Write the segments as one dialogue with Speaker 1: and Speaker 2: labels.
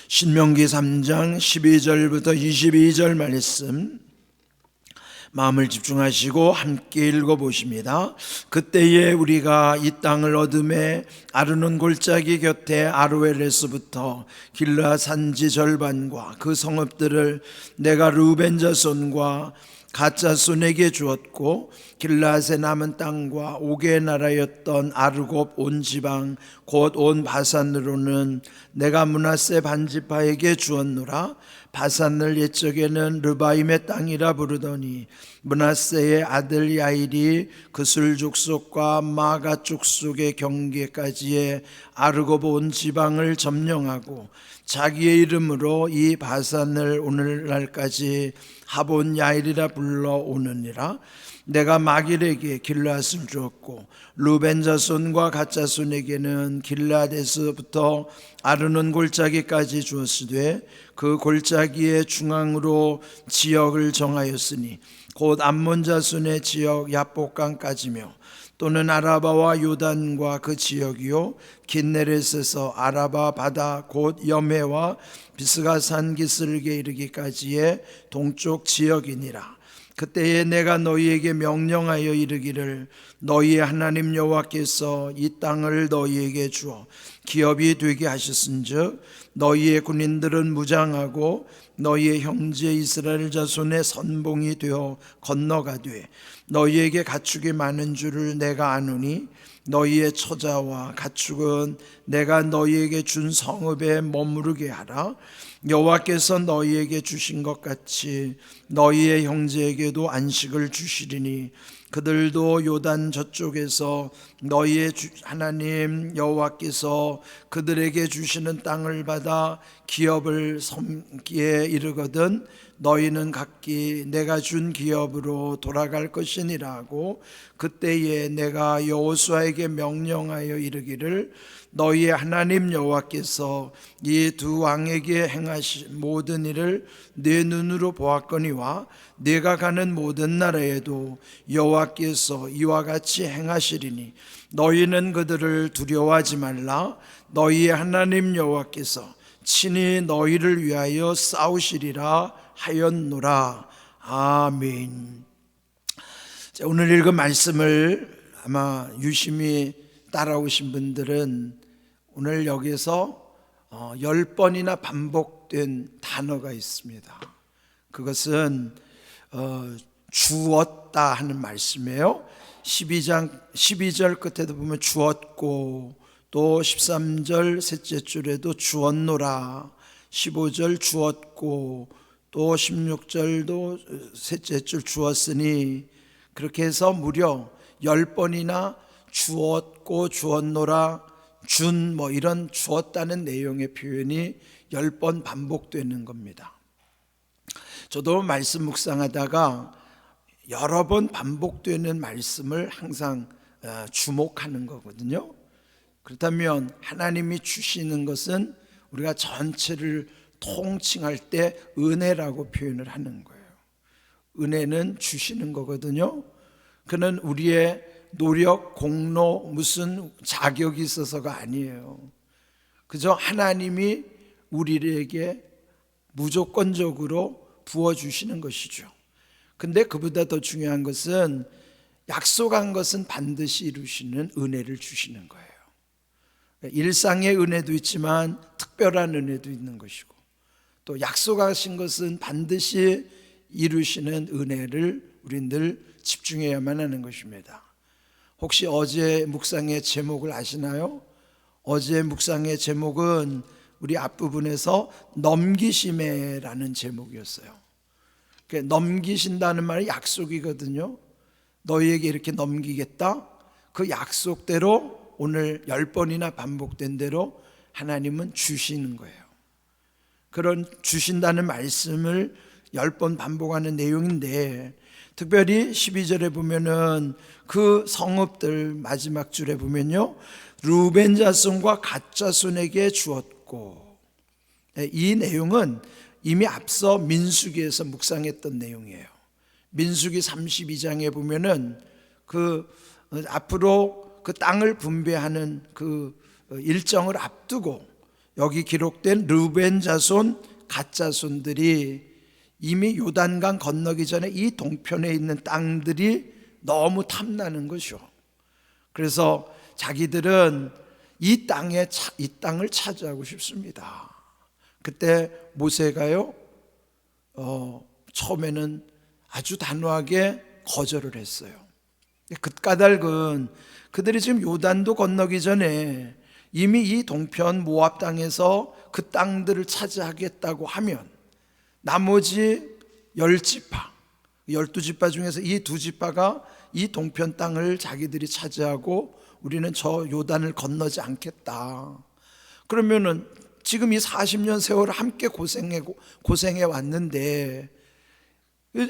Speaker 1: 신명기 3장 12절부터 22절 말씀 마음을 집중하시고 함께 읽어보십니다. 그때에 우리가 이 땅을 얻음에 아르논 골짜기 곁에 아로엘에서부터 길르앗 산지 절반과 그 성읍들을 내가 르우벤 자손과 갓 자손에게 주었고, 길르앗의 남은 땅과 옥의 나라였던 아르곱 온 지방 곧 온 바산으로는 내가 므낫세 반지파에게 주었노라. 바산을 옛적에는 르바임의 땅이라 부르더니 므낫세의 아들 야일이 그술 족속과 마가 족속의 경계까지의 아르곱 온 지방을 점령하고 자기의 이름으로 이 바산을 오늘날까지 하본 야일이라 불러오느니라. 내가 마길에게 길르앗을 주었고 르벤 자손과 갓 자손에게는 길르앗에서부터 아르논 골짜기까지 주었으되 그 골짜기의 중앙으로 지역을 정하였으니 곧 암몬 자손의 지역 야복강까지며 또는 아라바와 요단과 그 지역이요 긴네렛에서 아라바 바다 곧 여메와 비스가산 기슭에 이르기까지의 동쪽 지역이니라. 그때에 내가 너희에게 명령하여 이르기를 너희의 하나님 여호와께서 이 땅을 너희에게 주어 기업이 되게 하셨은즉 너희의 군인들은 무장하고 너희의 형제 이스라엘 자손의 선봉이 되어 건너가되 너희에게 가축이 많은 줄을 내가 아노니 너희의 처자와 가축은 내가 너희에게 준 성읍에 머무르게 하라. 여호와께서 너희에게 주신 것 같이 너희의 형제에게도 안식을 주시리니 그들도 요단 저쪽에서 너희의 하나님 여호와께서 그들에게 주시는 땅을 받아 기업을 섬기에 이르거든 너희는 각기 내가 준 기업으로 돌아갈 것이니라 하고, 그때에 내가 여호수아에게 명령하여 이르기를 너희의 하나님 여호와께서 이 두 왕에게 행하신 모든 일을 내 눈으로 보았거니와 내가 가는 모든 나라에도 여호와께서 이와 같이 행하시리니 너희는 그들을 두려워하지 말라. 너희의 하나님 여호와께서 친히 너희를 위하여 싸우시리라 하였노라. 아멘. 자, 오늘 읽은 말씀을 아마 유심히 따라오신 분들은 오늘 여기서 10번이나 반복된 단어가 있습니다. 그것은 주었다 하는 말씀이에요. 12절 끝에도 보면 주었고, 또 13절 셋째 줄에도 주었노라, 15절 주었고, 또 16절도 셋째 줄 주었으니, 그렇게 해서 무려 10번이나 주었고 주었노라 준 이런 주었다는 내용의 표현이 10번 반복되는 겁니다. 저도 말씀 묵상하다가 여러 번 반복되는 말씀을 항상 주목하는 거거든요. 그렇다면 하나님이 주시는 것은 우리가 전체를 통칭할 때 은혜라고 표현을 하는 거예요. 은혜는 주시는 거거든요. 그는 우리의 노력, 공로, 무슨 자격이 있어서가 아니에요. 그저 하나님이 우리에게 무조건적으로 부어주시는 것이죠. 근데 그보다 더 중요한 것은 약속한 것은 반드시 이루시는 은혜를 주시는 거예요. 일상의 은혜도 있지만 특별한 은혜도 있는 것이고, 또 약속하신 것은 반드시 이루시는 은혜를 우리 늘 집중해야만 하는 것입니다. 혹시 어제 묵상의 제목을 아시나요? 어제 묵상의 제목은 우리 앞부분에서 넘기심에라는 제목이었어요. 넘기신다는 말이 약속이거든요. 너희에게 이렇게 넘기겠다. 그 약속대로 오늘 10번이나 반복된 대로 하나님은 주시는 거예요. 그런 주신다는 말씀을 10번 반복하는 내용인데, 특별히 12절에 보면은 그 성읍들 마지막 줄에 보면요, 르우벤 자손과 갓 자손에게 주었고, 이 내용은 이미 앞서 민수기에서 묵상했던 내용이에요. 민수기 32장에 보면은 그 앞으로 그 땅을 분배하는 그 일정을 앞두고 여기 기록된 르우벤 자손, 갓 자손들이 이미 요단강 건너기 전에 이 동편에 있는 땅들이 너무 탐나는 것이요. 그래서 자기들은 이 땅을 차지하고 싶습니다. 그때 모세가요, 처음에는 아주 단호하게 거절을 했어요. 그 까닭은 그들이 지금 요단도 건너기 전에 이미 이 동편 모압 땅에서 그 땅들을 차지하겠다고 하면 나머지 10지파, 12지파 중에서 이 2지파가 이 동편 땅을 자기들이 차지하고 우리는 저 요단을 건너지 않겠다. 그러면은 지금 이 40년 세월을 함께 고생해 왔는데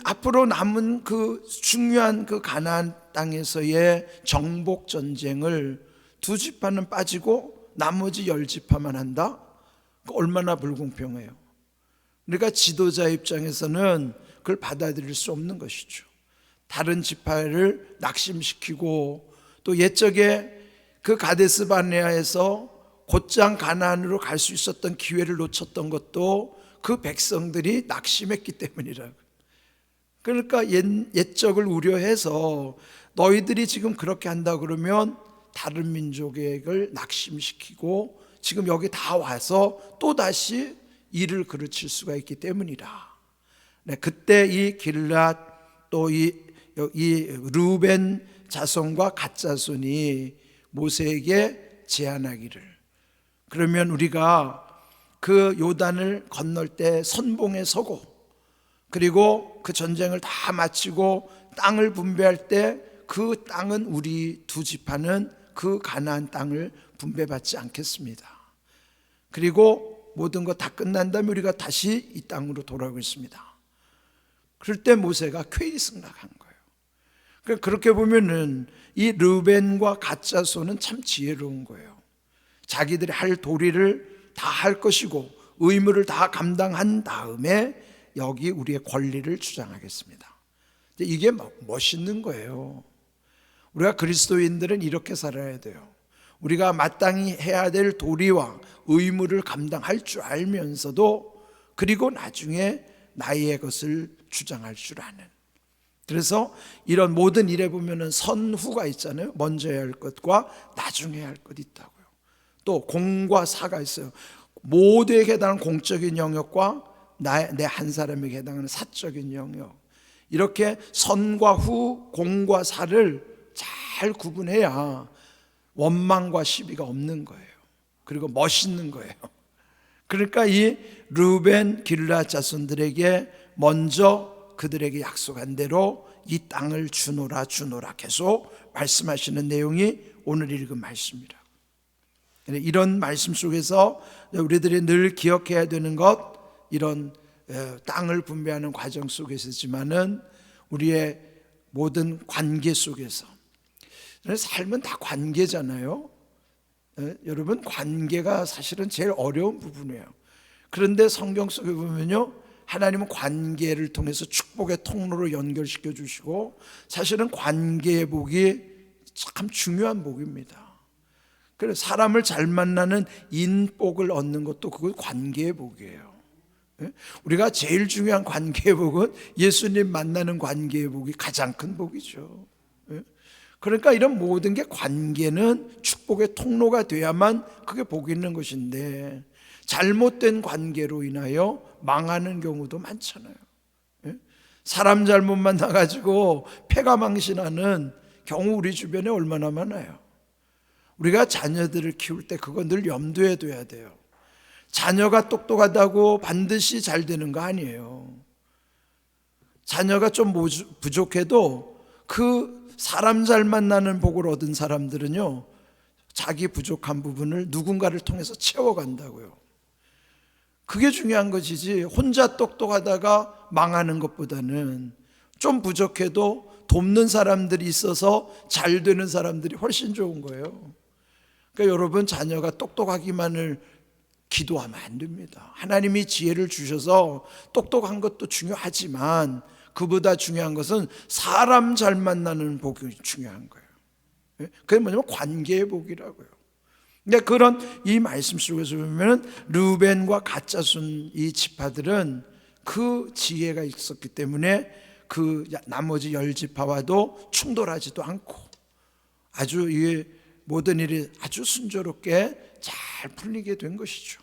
Speaker 1: 앞으로 남은 그 중요한 그 가나안 땅에서의 정복 전쟁을 2지파는 빠지고 나머지 10지파만 한다? 얼마나 불공평해요. 그러니까 지도자 입장에서는 그걸 받아들일 수 없는 것이죠. 다른 지파를 낙심시키고 또 옛적에 그 가데스 바네아에서 곧장 가나안으로 갈 수 있었던 기회를 놓쳤던 것도 그 백성들이 낙심했기 때문이라고. 그러니까 옛적을 우려해서 너희들이 지금 그렇게 한다 그러면 다른 민족을 낙심시키고 지금 여기 다 와서 또다시 일을 그르칠 수가 있기 때문이라. 네, 그때 이 길랏 또 이 르우벤 자손과 갓 자손이 모세에게 제안하기를, 그러면 우리가 그 요단을 건널 때 선봉에 서고 그리고 그 전쟁을 다 마치고 땅을 분배할 때 그 땅은 우리 2지파는 그 가나안 땅을 분배받지 않겠습니다. 그리고 모든 것 다 끝난 다음에 우리가 다시 이 땅으로 돌아오겠습니다. 그럴 때 모세가 쾌히 승낙한 거예요. 그러니까 그렇게 보면은 이 르우벤과 갓 자손은 참 지혜로운 거예요. 자기들이 할 도리를 다 할 것이고 의무를 다 감당한 다음에 여기 우리의 권리를 주장하겠습니다. 이게 멋있는 거예요. 우리가 그리스도인들은 이렇게 살아야 돼요. 우리가 마땅히 해야 될 도리와 의무를 감당할 줄 알면서도 그리고 나중에 나의 것을 주장할 줄 아는. 그래서 이런 모든 일에 보면은 선후가 있잖아요. 먼저 해야 할 것과 나중에 해야 할 것 있다고요. 또 공과 사가 있어요. 모두에게 해당하는 공적인 영역과 내 한 사람에게 해당하는 사적인 영역. 이렇게 선과 후, 공과 사를 잘 구분해야 원망과 시비가 없는 거예요. 그리고 멋있는 거예요. 그러니까 이 르우벤, 길랏 자손들에게 먼저 그들에게 약속한 대로 이 땅을 주노라 계속 말씀하시는 내용이 오늘 읽은 말씀이라. 이런 말씀 속에서 우리들이 늘 기억해야 되는 것, 이런 땅을 분배하는 과정 속에서지만은 우리의 모든 관계 속에서, 삶은 다 관계잖아요. 여러분, 관계가 사실은 제일 어려운 부분이에요. 그런데 성경 속에 보면요, 하나님은 관계를 통해서 축복의 통로로 연결시켜 주시고, 사실은 관계의 복이 참 중요한 복입니다. 그래서 사람을 잘 만나는 인복을 얻는 것도 그건 관계의 복이에요. 우리가 제일 중요한 관계의 복은 예수님 만나는 관계의 복이 가장 큰 복이죠. 그러니까 이런 모든 게 관계는 축복의 통로가 돼야만 그게 복이 있는 것인데, 잘못된 관계로 인하여 망하는 경우도 많잖아요. 사람 잘못 만나가지고 패가 망신하는 경우 우리 주변에 얼마나 많아요. 우리가 자녀들을 키울 때 그거 늘 염두에 둬야 돼요. 자녀가 똑똑하다고 반드시 잘 되는 거 아니에요. 자녀가 좀 부족해도 그 사람 잘 만나는 복을 얻은 사람들은요, 자기 부족한 부분을 누군가를 통해서 채워간다고요. 그게 중요한 것이지, 혼자 똑똑하다가 망하는 것보다는 좀 부족해도 돕는 사람들이 있어서 잘 되는 사람들이 훨씬 좋은 거예요. 그러니까 여러분, 자녀가 똑똑하기만을 기도하면 안 됩니다. 하나님이 지혜를 주셔서 똑똑한 것도 중요하지만 그보다 중요한 것은 사람 잘 만나는 복이 중요한 거예요. 그게 뭐냐면 관계의 복이라고요. 근데 그런 이 말씀 속에서 보면 르우벤과 갓자손 이 지파들은 그 지혜가 있었기 때문에 그 나머지 10지파와도 충돌하지도 않고 아주 이 모든 일이 아주 순조롭게 잘 풀리게 된 것이죠.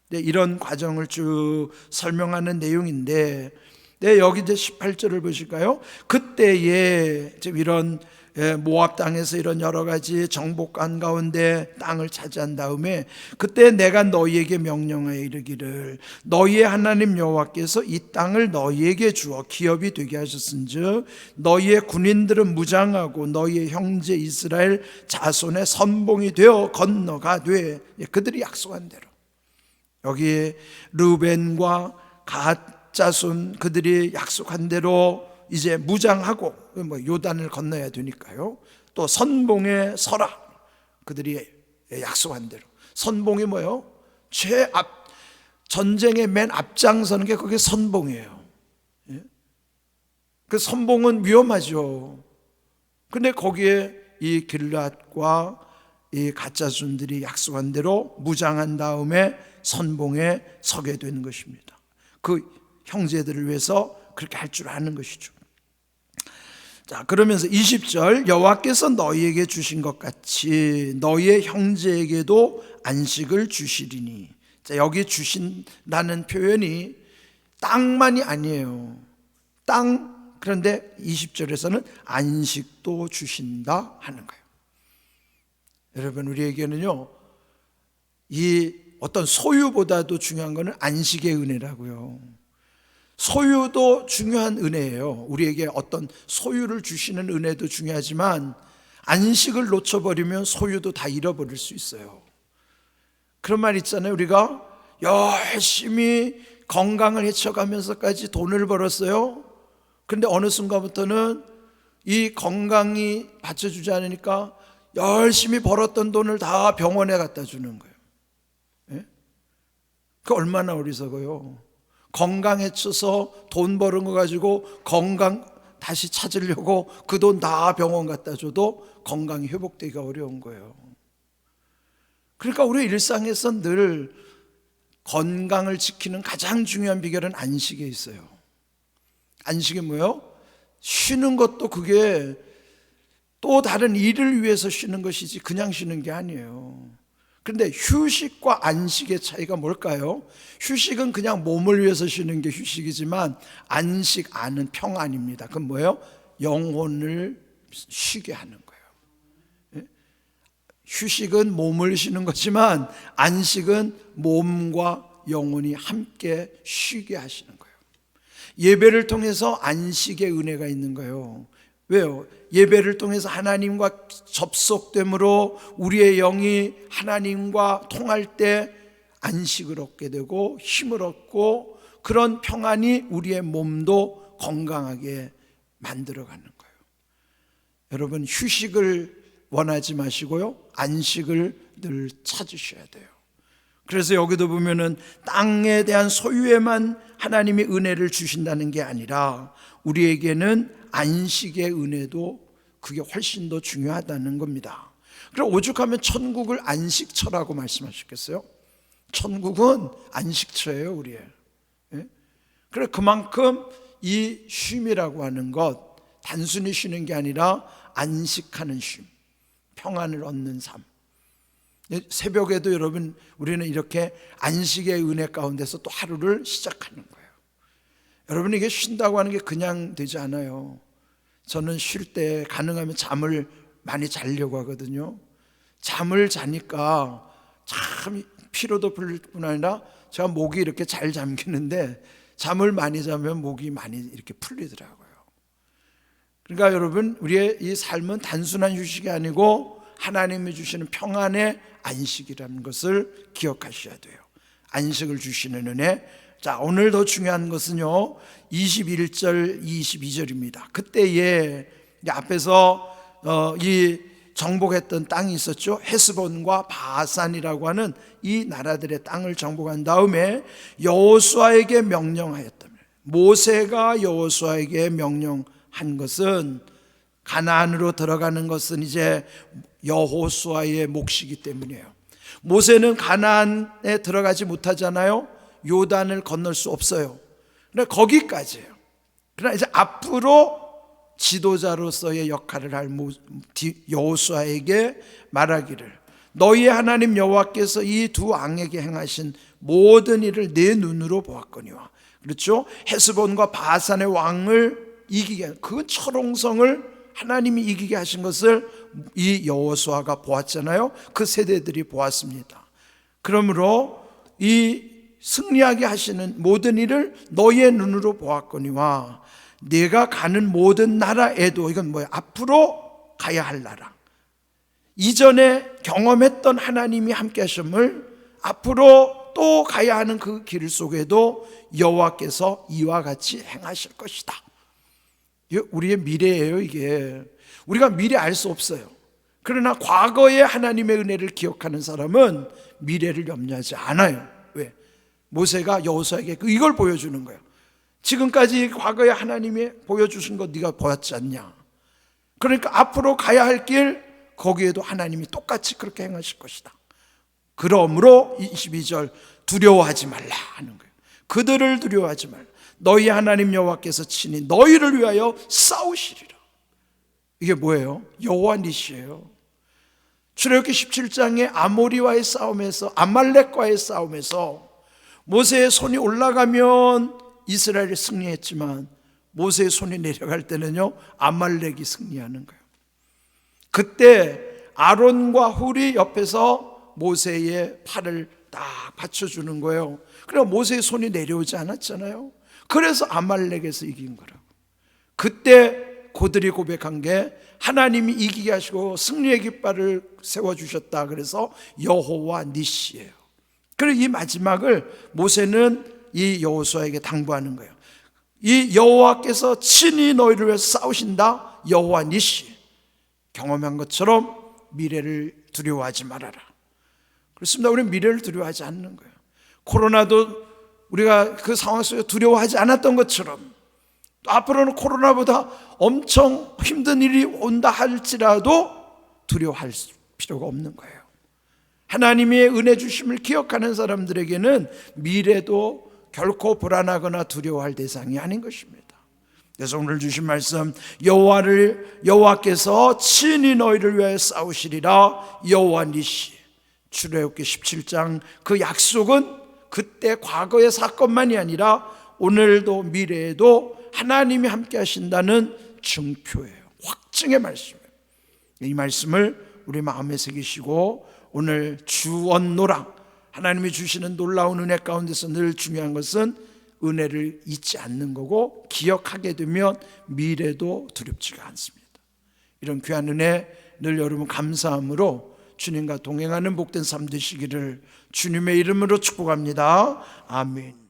Speaker 1: 네, 이런 과정을 쭉 설명하는 내용인데, 네, 여기 이제 18절을 보실까요? 그때에 지금 이런 모압 땅에서 이런 여러 가지 정복한 가운데 땅을 차지한 다음에 그때 내가 너희에게 명령하여 이르기를 너희의 하나님 여호와께서 이 땅을 너희에게 주어 기업이 되게 하셨은즉 너희의 군인들은 무장하고 너희의 형제 이스라엘 자손의 선봉이 되어 건너가되, 그들이 약속한 대로 여기 르우벤과 갓 자손 그들이 약속한 대로 이제 무장하고 요단을 건너야 되니까요. 또 선봉에 서라. 그들이 약속한 대로. 선봉이 뭐예요? 전쟁의 맨 앞장서는 게 그게 선봉이에요. 그 선봉은 위험하죠. 근데 거기에 이 길앗과 이 갓자손들이 약속한 대로 무장한 다음에 선봉에 서게 된 것입니다. 그 형제들을 위해서 그렇게 할 줄 아는 것이죠. 자, 그러면서 20절 여호와께서 너희에게 주신 것 같이 너희의 형제에게도 안식을 주시리니. 자, 여기 주신다는 표현이 땅만이 아니에요. 땅, 그런데 20절에서는 안식도 주신다 하는 거예요. 여러분, 우리에게는요 이 어떤 소유보다도 중요한 것은 안식의 은혜라고요. 소유도 중요한 은혜예요. 우리에게 어떤 소유를 주시는 은혜도 중요하지만 안식을 놓쳐버리면 소유도 다 잃어버릴 수 있어요. 그런 말 있잖아요. 우리가 열심히 건강을 해쳐가면서까지 돈을 벌었어요. 그런데 어느 순간부터는 이 건강이 받쳐주지 않으니까 열심히 벌었던 돈을 다 병원에 갖다 주는 거예요. 예? 그 얼마나 어리석어요. 건강해쳐서 돈 버는 거 가지고 건강 다시 찾으려고 그 돈 다 병원 갖다 줘도 건강이 회복되기가 어려운 거예요. 그러니까 우리 일상에서 늘 건강을 지키는 가장 중요한 비결은 안식에 있어요. 안식이 뭐예요? 쉬는 것도 그게 또 다른 일을 위해서 쉬는 것이지 그냥 쉬는 게 아니에요. 그런데 휴식과 안식의 차이가 뭘까요? 휴식은 그냥 몸을 위해서 쉬는 게 휴식이지만 안식, 안은 평안입니다. 그건 뭐예요? 영혼을 쉬게 하는 거예요. 휴식은 몸을 쉬는 거지만 안식은 몸과 영혼이 함께 쉬게 하시는 거예요. 예배를 통해서 안식의 은혜가 있는 거예요. 왜요? 예배를 통해서 하나님과 접속됨으로 우리의 영이 하나님과 통할 때 안식을 얻게 되고 힘을 얻고 그런 평안이 우리의 몸도 건강하게 만들어가는 거예요. 여러분, 휴식을 원하지 마시고요, 안식을 늘 찾으셔야 돼요. 그래서 여기도 보면은 땅에 대한 소유에만 하나님이 은혜를 주신다는 게 아니라 우리에게는 안식의 은혜도 그게 훨씬 더 중요하다는 겁니다. 그럼 오죽하면 천국을 안식처라고 말씀하셨겠어요? 천국은 안식처예요, 우리의. 그래, 그만큼 이 쉼이라고 하는 것, 단순히 쉬는 게 아니라 안식하는 쉼, 평안을 얻는 삶. 새벽에도 여러분, 우리는 이렇게 안식의 은혜 가운데서 또 하루를 시작하는 거예요. 여러분, 이게 쉰다고 하는 게 그냥 되지 않아요. 저는 쉴 때 가능하면 잠을 많이 자려고 하거든요. 잠을 자니까 참 피로도 풀릴 뿐 아니라 제가 목이 이렇게 잘 잠기는데 잠을 많이 자면 목이 많이 이렇게 풀리더라고요. 그러니까 여러분, 우리의 이 삶은 단순한 휴식이 아니고 하나님이 주시는 평안의 안식이라는 것을 기억하셔야 돼요. 안식을 주시는 은혜. 자, 오늘 더 중요한 것은요 21절 22절입니다 그때에 앞에서 이 정복했던 땅이 있었죠. 헤스본과 바산이라고 하는 이 나라들의 땅을 정복한 다음에 여호수아에게 명령하였다면, 모세가 여호수아에게 명령한 것은 가나안으로 들어가는 것은 이제 여호수아의 몫이기 때문이에요. 모세는 가나안에 들어가지 못하잖아요. 요단을 건널 수 없어요. 그러나 거기까지예요. 그러나 이제 앞으로 지도자로서의 역할을 할 여호수아에게 말하기를, 너희의 하나님 여호와께서 이 두 왕에게 행하신 모든 일을 내 눈으로 보았거니와. 그렇죠? 헤스본과 바산의 왕을 이기게, 그 철옹성을 하나님이 이기게 하신 것을 이 여호수아가 보았잖아요. 그 세대들이 보았습니다. 그러므로 이 승리하게 하시는 모든 일을 너희의 눈으로 보았거니와 내가 가는 모든 나라에도, 이건 뭐예요? 앞으로 가야 할 나라, 이전에 경험했던 하나님이 함께 하심을 앞으로 또 가야 하는 그 길 속에도 여호와께서 이와 같이 행하실 것이다. 이게 우리의 미래예요. 이게 우리가 미래 알 수 없어요. 그러나 과거의 하나님의 은혜를 기억하는 사람은 미래를 염려하지 않아요. 왜? 모세가 여호수아에게 이걸 보여주는 거예요. 지금까지 과거에 하나님이 보여주신 것 네가 보았지 않냐. 그러니까 앞으로 가야 할 길, 거기에도 하나님이 똑같이 그렇게 행하실 것이다. 그러므로 22절 두려워하지 말라 하는 거예요. 그들을 두려워하지 말라. 너희 하나님 여호와께서 친히 너희를 위하여 싸우시리라. 이게 뭐예요? 여호와 니시예요. 출애굽기 17장의 아모리와의 싸움에서, 아말렉과의 싸움에서 모세의 손이 올라가면 이스라엘이 승리했지만 모세의 손이 내려갈 때는요, 아말렉이 승리하는 거예요. 그때 아론과 훌이 옆에서 모세의 팔을 딱 받쳐주는 거예요. 그러나 모세의 손이 내려오지 않았잖아요. 그래서 아말렉에서 이긴 거라고. 그때 그들이 고백한 게 하나님이 이기게 하시고 승리의 깃발을 세워주셨다. 그래서 여호와 니시예요. 그리고 이 마지막을 모세는 이 여호수아에게 당부하는 거예요. 이 여호와께서 친히 너희를 위해서 싸우신다. 여호와 니시. 경험한 것처럼 미래를 두려워하지 말아라. 그렇습니다. 우리는 미래를 두려워하지 않는 거예요. 코로나도 우리가 그 상황 속에 두려워하지 않았던 것처럼 또 앞으로는 코로나보다 엄청 힘든 일이 온다 할지라도 두려워할 필요가 없는 거예요. 하나님의 은혜 주심을 기억하는 사람들에게는 미래도 결코 불안하거나 두려워할 대상이 아닌 것입니다. 그래서 오늘 주신 말씀, 여호와께서 친히 너희를 위하여 싸우시리라. 여호와 니시. 출애굽기 17장 그 약속은 그때 과거의 사건만이 아니라 오늘도 미래에도 하나님이 함께 하신다는 증표예요. 확증의 말씀이에요. 이 말씀을 우리 마음에 새기시고 오늘 주언노랑, 하나님이 주시는 놀라운 은혜 가운데서 늘 중요한 것은 은혜를 잊지 않는 거고, 기억하게 되면 미래도 두렵지가 않습니다. 이런 귀한 은혜 늘 여러분 감사함으로 주님과 동행하는 복된 삶 되시기를 주님의 이름으로 축복합니다. 아멘.